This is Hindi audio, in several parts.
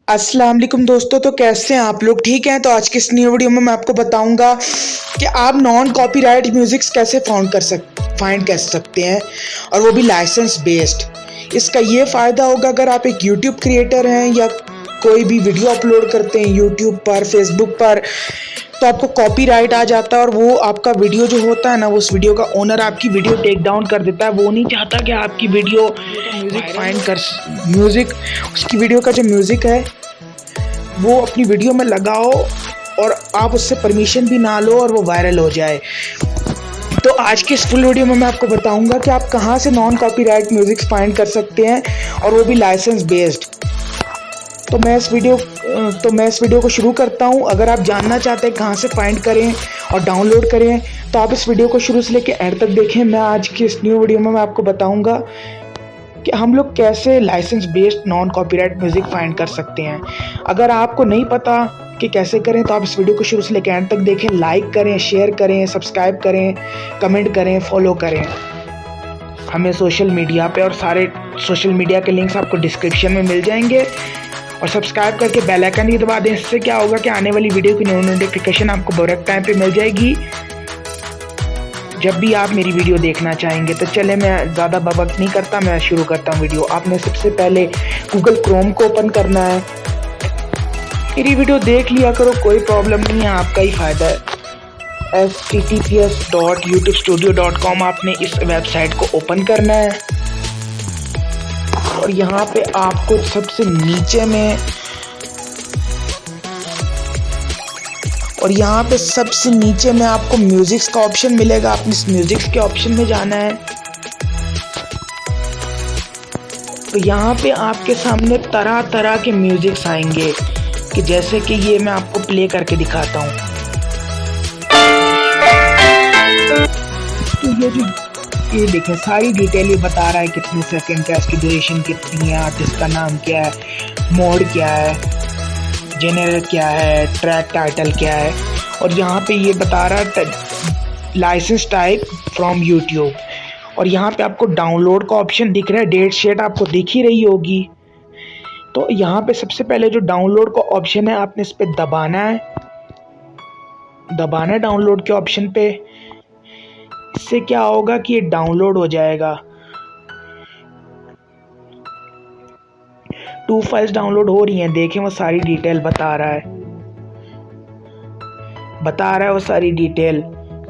अस्सलाम वालेकुम दोस्तों। तो कैसे हैं आप लोग? ठीक हैं। तो आज की इस न्यू वीडियो में मैं आपको बताऊंगा कि आप नॉन कॉपीराइट म्यूजिक्स कैसे फाइंड कर सकते हैं, और वो भी लाइसेंस बेस्ड। इसका ये फ़ायदा होगा अगर आप एक यूट्यूब क्रिएटर हैं या कोई भी वीडियो अपलोड करते हैं यूट्यूब पर, फेसबुक पर, तो आपको कॉपीराइट आ जाता है और वो आपका वीडियो जो होता है ना, उस वीडियो का ओनर आपकी वीडियो टेक डाउन कर देता है। वो नहीं चाहता कि आपकी वीडियो म्यूज़िक उसकी वीडियो का जो म्यूज़िक है वो अपनी वीडियो में लगाओ और आप उससे परमिशन भी ना लो और वो वायरल हो जाए। तो आज के इस फुल वीडियो में मैं आपको बताऊंगा कि आप कहां से नॉन कॉपीराइट म्यूजिक फाइंड कर सकते हैं, और वो भी लाइसेंस बेस्ड। तो मैं इस वीडियो को शुरू करता हूं। अगर आप जानना चाहते हैं कहां से फाइंड करें और डाउनलोड करें तो आप इस वीडियो को शुरू से लेकर एंड तक देखें। मैं आज की इस न्यू वीडियो में मैं आपको बताऊंगा कि हम लोग कैसे license based non copyright music find कर सकते हैं। अगर आपको नहीं पता कि कैसे करें तो आप इस वीडियो को शुरू से लेकर एंड तक देखें। लाइक करें, शेयर करें, सब्सक्राइब करें, कमेंट करें, फॉलो करें हमें सोशल मीडिया पे, और सारे सोशल मीडिया के लिंक्स आपको डिस्क्रिप्शन में मिल जाएंगे। और सब्सक्राइब करके बेल आइकन भी दबा दें। इससे क्या होगा कि आने वाली वीडियो की नोटिफिकेशन आपको बराबर टाइम पे मिल जाएगी जब भी आप मेरी वीडियो देखना चाहेंगे। तो चले, मैं ज़्यादा बकवास नहीं करता, मैं शुरू करता हूँ वीडियो। आपने सबसे पहले गूगल क्रोम को ओपन करना है। मेरी वीडियो देख लिया करो, कोई प्रॉब्लम नहीं है, आपका ही फ़ायदा है। https.youtubestudio.com आपने इस वेबसाइट को ओपन करना है, और यहाँ पे आपको सबसे नीचे में आपको म्यूजिक्स का ऑप्शन मिलेगा। आपने इस म्यूजिक्स के ऑप्शन में जाना है। तो यहाँ पे आपके सामने तरह तरह के म्यूजिक्स आएंगे, कि जैसे कि ये मैं आपको प्ले करके दिखाता हूँ। तो ये देखें, सारी डिटेल ये बता रहा है कितने सेकंड का, इसकी ड्यूरेशन कितनी है, आर्टिस्ट का नाम क्या है, मोड क्या है, जेनर क्या है, ट्रैक टाइटल क्या है, और यहाँ पे ये बता रहा है लाइसेंस टाइप फ्रॉम यूट्यूब। और यहाँ पे आपको डाउनलोड का ऑप्शन दिख रहा है, डेट शीट आपको दिख ही रही होगी। तो यहाँ पे सबसे पहले जो डाउनलोड का ऑप्शन है, आपने इस पे दबाना है डाउनलोड के ऑप्शन पे। इससे क्या होगा कि ये डाउनलोड हो जाएगा। 2 फाइल्स डाउनलोड हो रही हैं, देखें वो सारी डिटेल बता रहा है वो सारी डिटेल।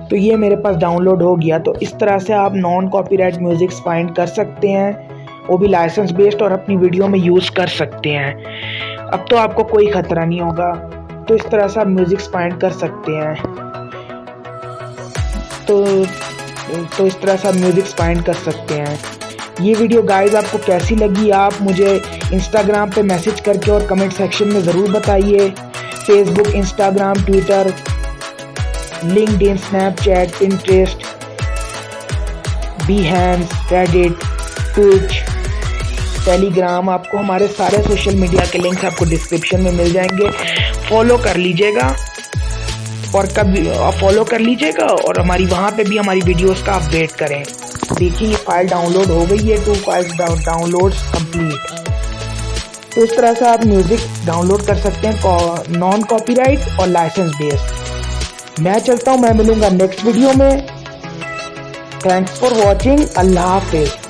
तो ये मेरे पास डाउनलोड हो गया। तो इस तरह से आप नॉन कॉपीराइट म्यूजिक फाइंड कर सकते हैं, वो भी लाइसेंस बेस्ड, और अपनी वीडियो में यूज़ कर सकते हैं। अब तो आपको कोई ख़तरा नहीं होगा। तो इस तरह से आप म्यूजिक फाइंड कर सकते हैं। तो इस तरह से आप म्यूजिक फाइंड कर सकते हैं। ये वीडियो गाइस आपको कैसी लगी, आप मुझे इंस्टाग्राम पे मैसेज करके और कमेंट सेक्शन में ज़रूर बताइए। Facebook, Instagram, Twitter, LinkedIn, Snapchat, Pinterest, Behance, Reddit, Twitch, Telegram, आपको हमारे सारे सोशल मीडिया के लिंक्स आपको डिस्क्रिप्शन में मिल जाएंगे। फॉलो कर लीजिएगा और हमारी वहाँ पे भी हमारी वीडियोस का अपडेट करें। देखिए, ये फाइल डाउनलोड हो गई है, 2 फाइल्स डाउनलोड्स कंप्लीट। तो इस तरह से आप म्यूज़िक डाउनलोड कर सकते हैं नॉन कॉपीराइट और लाइसेंस बेस्ड। मैं चलता हूँ, मैं मिलूँगा नेक्स्ट वीडियो में। Thanks for watching. अल्लाह हाफिज़।